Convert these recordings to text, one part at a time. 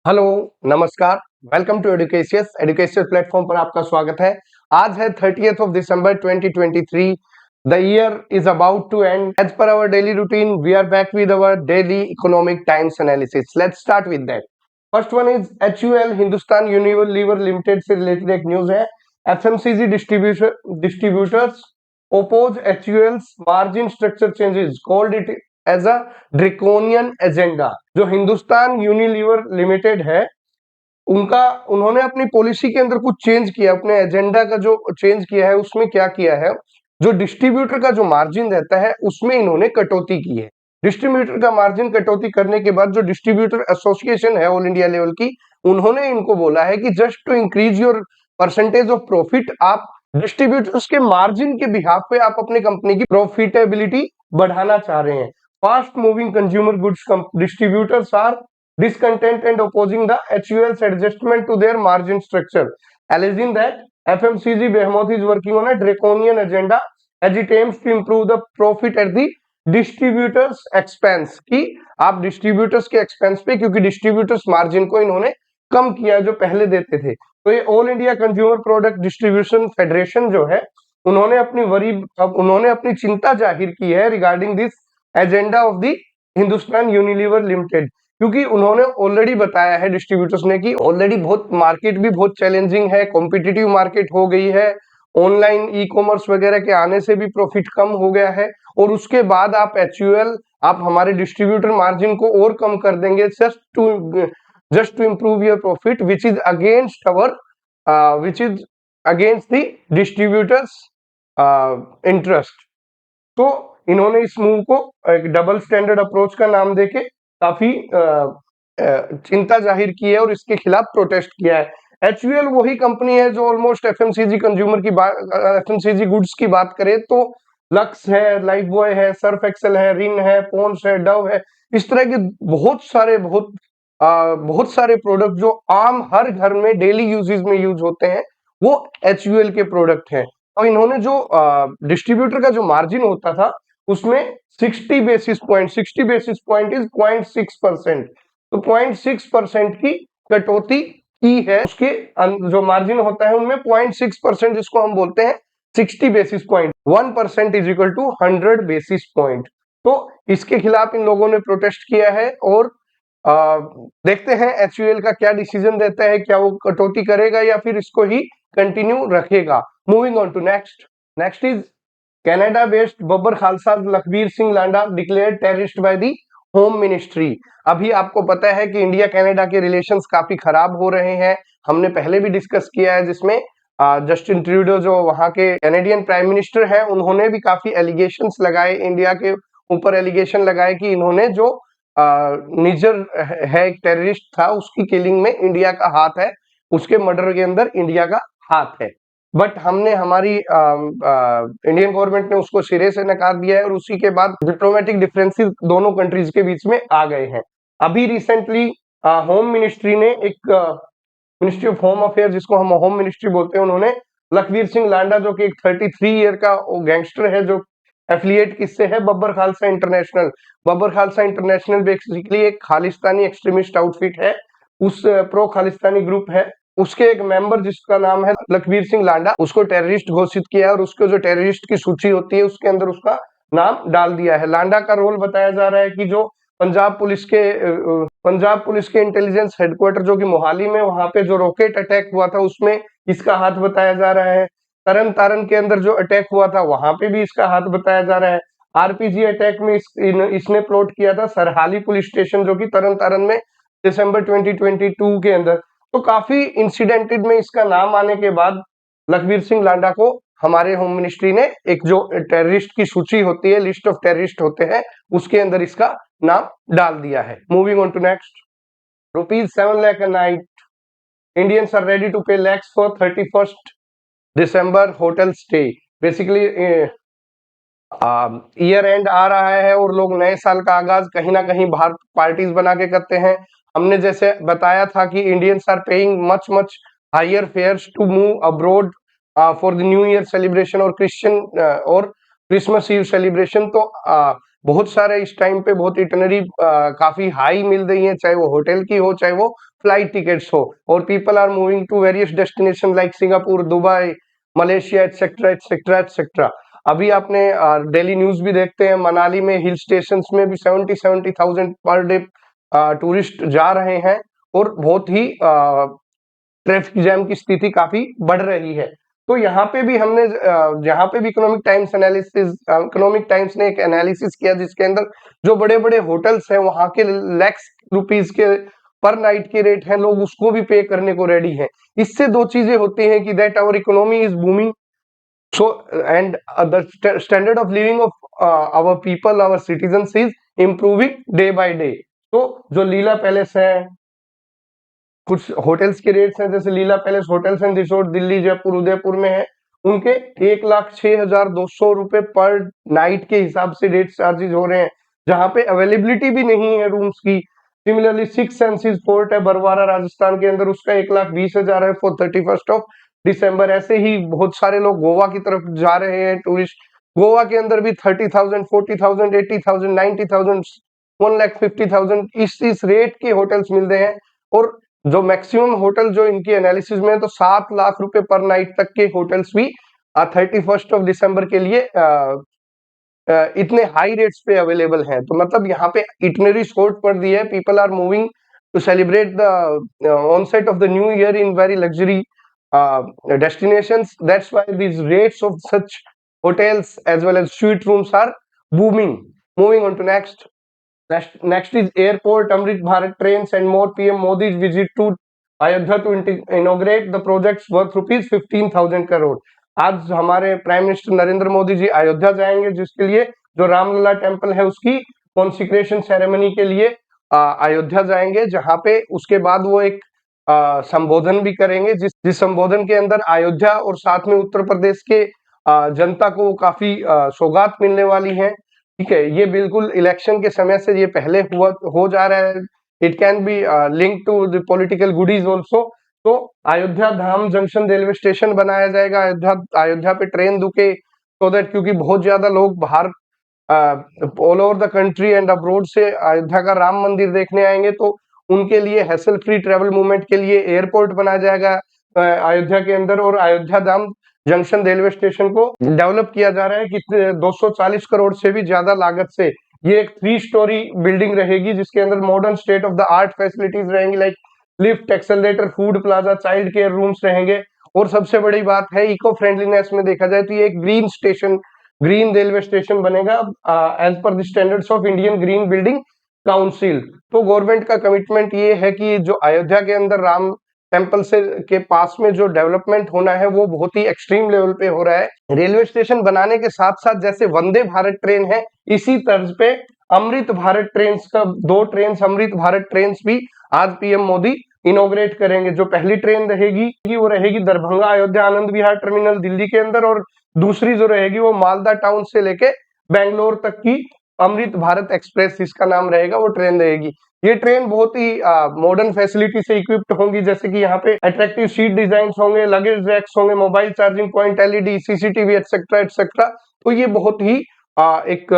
Hello, नमस्कार। Welcome to Educatious Educatious platform पर आपका स्वागत है। आज है 30th of December 2023। The year is about to end. As per our daily routine we are back with our daily Economic Times analysis. Let's start with that. First one is HUL, Hindustan Unilever Limited से related एक news है। FMCG distributors oppose HUL's margin structure changes, called it as a draconian agenda. जो Hindustan Unilever limited है उनका उन्होंने अपनी policy के अंदर कुछ चेंज किया, अपने एजेंडा का जो चेंज किया है उसमें क्या किया है, जो डिस्ट्रीब्यूटर का जो मार्जिन रहता है उसमें इन्होंने कटौती की है। डिस्ट्रीब्यूटर का मार्जिन कटौती करने के बाद जो डिस्ट्रीब्यूटर एसोसिएशन है ऑल इंडिया लेवल की, उन्होंने इनको बोला है कि just to increase your percentage of profit, आप डिस्ट्रीब्यूटर्स के मार्जिन के बिहाफ पे आप अपनी कंपनी की प्रॉफिटेबिलिटी बढ़ाना चाह रहे हैं। Fast moving consumer goods distributors are discontent and opposing the HUL's adjustment to their margin structure, alleging that FMCG behemoth is working on a draconian agenda as it aims to improve the profit at the distributors expense। कि आप distributors के expense पे, क्योंकि distributors margin को इन्होंने कम किया जो पहले देते थे। तो ये all India consumer product distribution federation जो है उन्होंने अपनी चिंता जाहिर की है regarding this agenda of the Hindustan Unilever limited, क्योंकि उन्होंने ऑलरेडी बताया है डिस्ट्रीब्यूटर्स ने कि ऑलरेडी बहुत मार्केट भी बहुत चैलेंजिंग है, कॉम्पिटिटिव मार्केट हो गई है, ऑनलाइन ई कॉमर्स वगैरह के आने से भी प्रॉफिट कम हो गया है, और उसके बाद आप HUL आप हमारे डिस्ट्रीब्यूटर मार्जिन को और कम कर देंगे just to improve your profit which is against the distributors interest. तो इन्होंने इस मूव को एक डबल स्टैंडर्ड अप्रोच का नाम देके काफी चिंता जाहिर की है और इसके खिलाफ प्रोटेस्ट किया है। HUL वही कंपनी है जो ऑलमोस्ट FMCG कंज्यूमर की बात, FMCG गुड्स की बात करें तो लक्स है, लाइफ बॉय है, सर्फ एक्सेल है, रिन है, पॉन्ड्स है, डव है, इस तरह के बहुत सारे प्रोडक्ट जो आम हर घर में डेली यूजेस में यूज होते हैं वो HUL के प्रोडक्ट हैं। और इन्होंने जो डिस्ट्रीब्यूटर का जो मार्जिन होता था उसमें 60 बेसिस पॉइंट इज 0.6%, तो 0.6% की कटौती की है। उसके जो मार्जिन होता है उनमें 0.6% जिसको हम बोलते हैं 60 basis point, 1% is equal to 100 basis point. तो इसके खिलाफ इन लोगों ने प्रोटेस्ट किया है और देखते हैं HUL का क्या डिसीजन देता है, क्या वो कटौती करेगा या फिर इसको ही कंटिन्यू रखेगा। Moving on to next is Canada based Babbar Khalsa Lakhbir Singh Landa declared terrorist by the home ministry. अभी आपको पता है कि इंडिया कनाडा के रिलेशंस काफी खराब हो रहे हैं, हमने पहले भी डिस्कस किया है, जिसमें जस्टिन ट्रूडो जो वहां के कैनेडियन प्राइम मिनिस्टर हैं उन्होंने भी काफी एलिगेशंस लगाए, इंडिया के ऊपर एलिगेशन लगाए कि इन्होंने जो निजर है एक टेररिस्ट था उसकी किलिंग में इंडिया का हाथ है, उसके मर्डर के अंदर इंडिया का हाथ है। बट हमने हमारी इंडियन गवर्नमेंट ने उसको सिरे से नकार दिया है और उसी के बाद डिप्लोमेटिक डिफरेंसेस दोनों कंट्रीज के बीच में आ गए हैं। अभी रिसेंटली होम मिनिस्ट्री ने एक मिनिस्ट्री ऑफ होम अफेयर जिसको हम होम मिनिस्ट्री बोलते हैं, उन्होंने लखबीर सिंह लांडा जो कि एक 33 ईयर का गैंगस्टर है जो एफिलिएट किससे है, Babbar Khalsa international. Babbar Khalsa international basically एक खालिस्तानी एक्सट्रीमिस्ट आउटफिट है, उस प्रो खालिस्तानी ग्रुप है, उसके एक मेंबर जिसका नाम है लखबीर सिंह लांडा, उसको टेररिस्ट घोषित किया और उसको जो टेररिस्ट की सूची होती है उसके अंदर उसका नाम डाल दिया है। लांडा का रोल बताया जा रहा है कि जो पंजाब पुलिस के इंटेलिजेंस हेडक्वार्टर जो कि मोहाली में, वहां पे जो रॉकेट अटैक हुआ था उसमें इसका हाथ बताया जा रहा है। तरन तारण के अंदर जो अटैक हुआ था वहां पे भी इसका हाथ बताया जा रहा है। RPG अटैक में इसने प्लॉट किया था सरहाली पुलिस स्टेशन जो कि तरन तारण में दिसंबर 2022 के अंदर। तो काफी इंसिडेंटेड में इसका नाम आने के बाद लखबीर सिंह लांडा को हमारे होम मिनिस्ट्री ने एक जो टेररिस्ट की सूची होती है, लिस्ट ऑफ टेररिस्ट होते हैं, उसके अंदर इसका नाम डाल दिया है। Moving on to next, ₹7 lakh a night, Indians are ready to pay lakhs for 31st December hotel stay। Basically year end आ रहा है और लोग नए साल का आगाज कहीं ना कहीं बाहर पार्टीज बना के करते हैं। हमने जैसे बताया था कि Indians are paying much higher fares to move abroad for the new year celebration और क्रिसमस ईव सेलिब्रेशन। तो बहुत सारे इस टाइम पे बहुत इटनरी काफी हाई मिल रही है, चाहे वो होटल की हो चाहे वो फ्लाइट टिकट्स हो, और people are moving to various destination like Singapore, Dubai, Malaysia etcetera etcetera etcetera. अभी आपने डेली न्यूज भी देखते हैं, मनाली में हिल स्टेशन में भी 70,000 पर डे टूरिस्ट जा रहे हैं, और बहुत ही ट्रैफिक जैम की स्थिति काफी बढ़ रही है। तो यहाँ पे भी हमने यहाँ पे भी इकोनॉमिक टाइम्स ने एक एनालिसिस किया, जिसके अंदर जो बड़े बड़े होटल्स हैं वहां के लैक्स रुपीज के पर नाइट के रेट हैं, लोग उसको भी पे करने को रेडी हैं। इससे दो चीजें होती हैं कि that our economy is booming, so and standard of living of our people, our citizens is improving day by day। तो जो लीला पैलेस है, कुछ होटल्स के रेट्स हैं, जैसे Leela Palace hotels and resort Delhi, Jaipur, Udaipur में है, उनके 1,06,200 रुपए पर नाइट के हिसाब से रेट चार्जेस हो रहे हैं, जहां पे अवेलेबिलिटी भी नहीं है रूम्स की। सिमिलरली सिक्स सेंसिस फोर्ट है बरवारा राजस्थान के अंदर, उसका 1,20,000 है फॉर 31 दिसंबर। ऐसे ही बहुत सारे लोग गोवा की तरफ जा रहे हैं टूरिस्ट, गोवा के अंदर भी 30,000, 40,000, 80,000, 90,000, 1,50,000 इस रेट के होटल्स मिल रहे हैं। और जो मैक्सिमम होटल जो इनकी एनालिसिस में है, तो 7 लाख रुपए पर नाइट तक के होटल्स भी 31 दिसंबर के लिए इतने हाई रेट्स पे अवेलेबल हैं। तो मतलब यहाँ पे इटनरी शॉर्ट पड़ दी है, people are moving to celebrate the onset of the new year in very luxury destinations। That's why these rates of such hotels as well as suite rooms are booming। Moving on to next is airport, Amrit Bharat trains and more। PM Modi's visit to Ayodhya to inaugurate the projects worth rupees 15,000 crore। आज हमारे prime minister Narendra Modi ji Ayodhya जाएंगे, जिसके लिए जो Ramlala temple है उसकी consecration ceremony के लिए अयोध्या जाएंगे, जहां पे उसके बाद वो एक संबोधन भी करेंगे, जिस संबोधन के अंदर अयोध्या और साथ में उत्तर प्रदेश के जनता को काफी सौगात मिलने वाली है। ठीक है, ये बिल्कुल इलेक्शन के समय से ये पहले हो जा रहा है। It can be link to the political goodies also. तो Ayodhya Dham junction railway station बनाया जाएगा अयोध्या पे ट्रेन रुके, सो दैट, क्योंकि बहुत ज्यादा लोग बाहर all over the country and abroad से अयोध्या का राम मंदिर देखने आएंगे, तो उनके लिए हैसल फ्री ट्रेवल मूवमेंट के लिए एयरपोर्ट बनाया जाएगा अयोध्या के अंदर। और Ayodhya Dham junction railway station को डेवलप किया जा रहा है कि 240 करोड़ से भी ज्यादा लागत से। ये एक 3 स्टोरी बिल्डिंग रहेगी, जिसके अंदर modern state of the art facilities रहेंगी, like lift, accelerator, food plaza, child care rooms रहेंगे। और सबसे बड़ी बात है इको फ्रेंडलीनेस में देखा जाए तो ये एक ग्रीन रेलवे स्टेशन बनेगा as per the standards of Indian green building council. तो गवर्नमेंट का कमिटमेंट ये है कि जो अयोध्या के अंदर राम टेम्पल से के पास में जो डेवलपमेंट होना है वो बहुत ही एक्सट्रीम लेवल पे हो रहा है। रेलवे स्टेशन बनाने के साथ साथ जैसे वंदे भारत ट्रेन है, इसी तर्ज पे अमृत भारत ट्रेन का 2 ट्रेन अमृत भारत ट्रेन भी आज पीएम मोदी इनोग्रेट करेंगे। जो पहली ट्रेन रहेगी वो रहेगी दरभंगा अयोध्या आनंद विहार टर्मिनल दिल्ली के अंदर, और दूसरी जो रहेगी वो मालदा टाउन से लेके बेंगलोर तक की अमृत भारत एक्सप्रेस इसका नाम रहेगा, वो ट्रेन रहेगी। ये ट्रेन बहुत ही मॉडर्न फैसिलिटी से इक्विप्ड होंगी, जैसे कि यहाँ पे अट्रैक्टिव सीट डिजाइन होंगे, लगेज रैक्स होंगे, mobile charging point, LED, CCTV etcetera etcetera. तो ये बहुत ही एक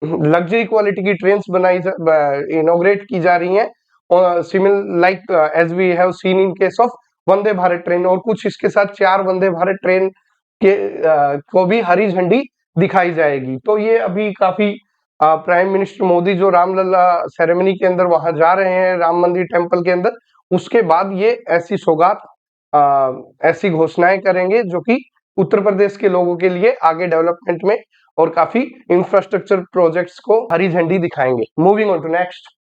लग्जरी क्वालिटी की ट्रेन इनोग्रेट की जा रही हैं, और similar like as we have seen in case of Vande Bharat train. और कुछ इसके साथ 4 वंदे भारत ट्रेन के को भी हरी झंडी दिखाई जाएगी। तो ये अभी काफी प्राइम मिनिस्टर मोदी जो रामलला सेरेमनी के अंदर वहां जा रहे हैं राम मंदिर टेम्पल के अंदर, उसके बाद ये ऐसी सौगात ऐसी घोषणाएं करेंगे जो कि उत्तर प्रदेश के लोगों के लिए आगे डेवलपमेंट में और काफी इंफ्रास्ट्रक्चर प्रोजेक्ट्स को हरी झंडी दिखाएंगे। Moving on to next,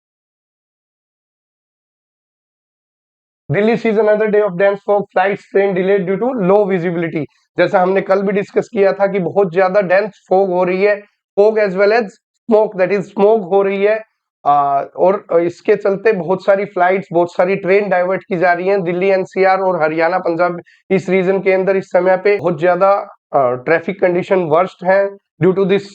Delhi sees another day of dense fog, flights train delayed due to low visibility. जैसा हमने कल भी डिस्कस किया था कि बहुत ज्यादा डेंस फॉग हो रही है, fog as well as smoke, that is smoke हो रही है, और इसके चलते बहुत सारी फ्लाइट्स, बहुत सारी ट्रेन डाइवर्ट की जा रही हैं। दिल्ली एनसीआर और हरियाणा पंजाब इस रीजन के अंदर इस समय पे बहुत ज्यादा ट्रैफिक कंडीशन वर्स्ट है due to this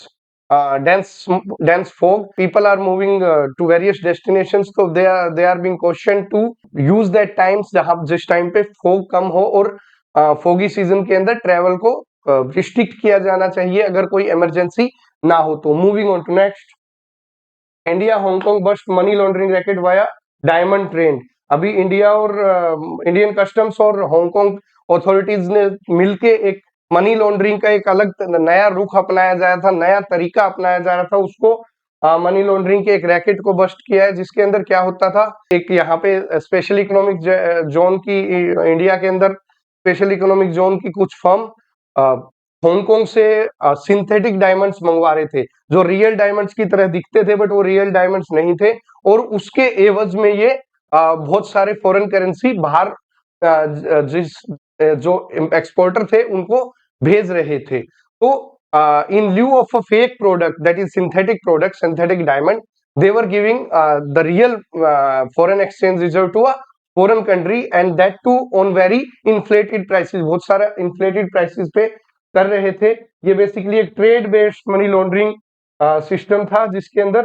dense fog। People are moving to various destinations, so they are being cautioned to use that times जहां जिस टाइम पे fog कम हो, और फोगी सीजन के अंदर ट्रेवल को रिस्ट्रिक्ट किया जाना चाहिए अगर कोई इमरजेंसी ना हो तो। Moving on to next, India Hong Kong bust money laundering racket via diamond trend. अभी इंडिया और इंडियन कस्टम्स और हांगकांग अथॉरिटीज ने मिलके एक मनी लॉन्ड्रिंग का एक अलग नया रुख अपनाया जा रहा था, नया तरीका अपनाया जा रहा था, उसको मनी लॉन्ड्रिंग के एक रैकेट को बस्ट किया है, जिसके अंदर क्या होता था, एक यहाँ पे स्पेशल इकोनॉमिक जोन की, इंडिया के अंदर स्पेशल इकोनॉमिक जोन की कुछ फर्म हांगकांग से सिंथेटिक डायमंड्स मंगवा रहे थे, जो रियल डायमंड्स की तरह दिखते थे, बट वो रियल डायमंड्स नहीं थे, और उसके एवज में ये बहुत सारे फॉरेन करेंसी बाहर जिस जो एक्सपोर्टर थे उनको भेज रहे थे। तो in lieu of a fake product that is synthetic product, synthetic diamond, they were giving the real foreign exchange reserve to a foreign country, and that too on very inflated prices, बहुत सारा inflated prices पे कर रहे थे। ये basically एक trade based money laundering system था, जिसके अंदर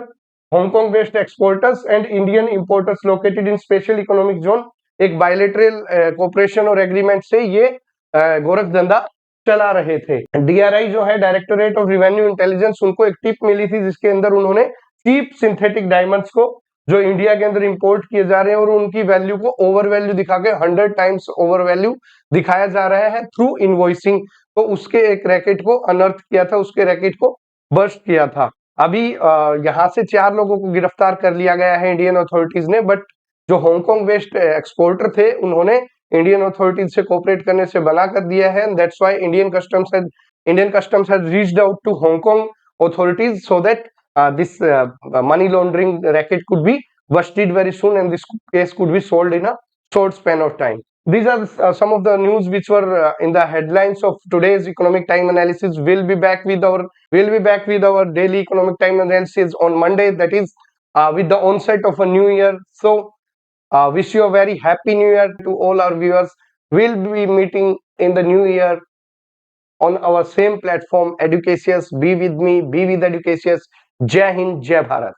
Hong Kong based exporters and Indian importers located in special economic zone एक बायलेटरल कोऑपरेशन और एग्रीमेंट से ये गोरख धंधा चला रहे थे। डीआरआई जो है, डायरेक्टोरेट ऑफ रेवेन्यू इंटेलिजेंस, उनको एक टिप मिली थी जिसके अंदर उन्होंने चीप सिंथेटिक डायमंड्स को जो इंडिया के अंदर इंपोर्ट किए जा रहे हैं और उनकी वैल्यू को ओवर वैल्यू दिखा के 100 टाइम्स ओवर वैल्यू दिखाया जा रहा है थ्रू इनवॉइसिंग, तो उसके एक रैकेट को अनर्थ किया था, उसके रैकेट को बर्स्ट किया था। अभी यहाँ से 4 लोगों को गिरफ्तार कर लिया गया है इंडियन अथॉरिटीज ने, बट जो हांगकांग बेस्ड एक्सपोर्टर थे उन्होंने इंडियन अथॉरिटीज से कोऑपरेट करने से मना कर दिया है, that's why Indian customs has reached out to Hong Kong authorities so that this money laundering racket could be busted very soon, and this case could be solved in a short span of time. These are some of the news which were in the headlines of today's economic time analysis. We'll be back with our daily economic time analysis on Monday, that is with the onset of a new year. So wish you a very happy new year to all our viewers. We'll be meeting in the new year on our same platform, Educatious. Be with me, be with Educatious. Jai Hind, Jai Bharat.